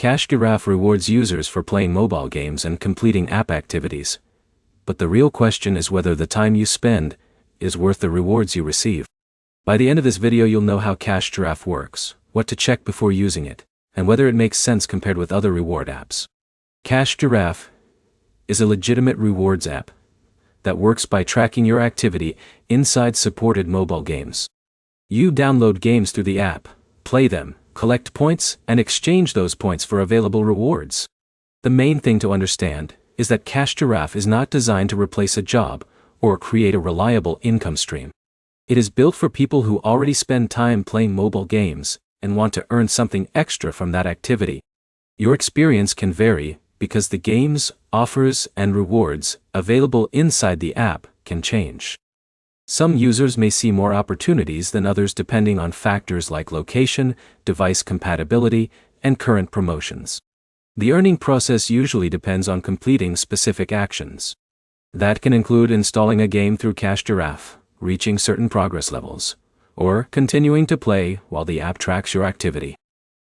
Giraffe rewards users for playing mobile games and completing app activities. But the real question is whether the time you spend is worth the rewards you receive. By the end of this video you'll know how Giraffe works, what to check before using it, and whether it makes sense compared with other reward apps. Giraffe is a legitimate rewards app that works by tracking your activity inside supported mobile games. You download games through the app, play them, collect points, and exchange those points for available rewards. The main thing to understand is that Giraffe is not designed to replace a job or create a reliable income stream. It is built for people who already spend time playing mobile games and want to earn something extra from that activity. Your experience can vary because the games, offers, and rewards available inside the app can change. Some users may see more opportunities than others depending on factors like location, device compatibility, and current promotions. The earning process usually depends on completing specific actions. That can include installing a game through Giraffe, reaching certain progress levels, or continuing to play while the app tracks your activity.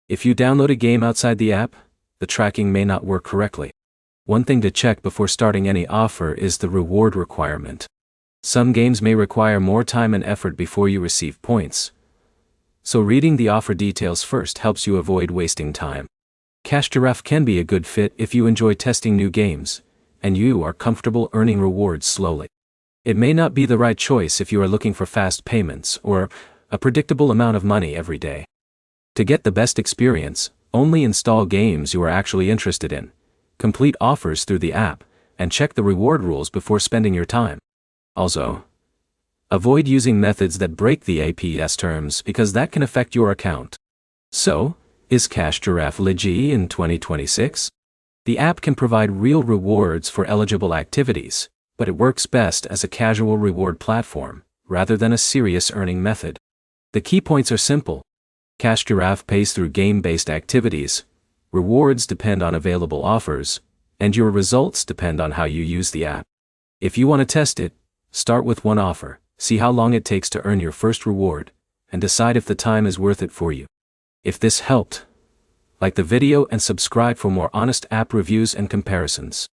If you download a game outside the app, the tracking may not work correctly. One thing to check before starting any offer is the reward requirement. Some games may require more time and effort before you receive points, so reading the offer details first helps you avoid wasting time. Giraffe can be a good fit if you enjoy testing new games, and you are comfortable earning rewards slowly. It may not be the right choice if you are looking for fast payments or a predictable amount of money every day. To get the best experience, only install games you are actually interested in, complete offers through the app, and check the reward rules before spending your time. Also, avoid using methods that break the app's terms because that can affect your account. So, is Giraffe legit in 2026? The app can provide real rewards for eligible activities, but it works best as a casual reward platform, rather than a serious earning method. The key points are simple. Giraffe pays through game-based activities, rewards depend on available offers, and your results depend on how you use the app. If you want to test it, start with one offer, see how long it takes to earn your first reward, and decide if the time is worth it for you. If this helped, like the video and subscribe for more honest app reviews and comparisons.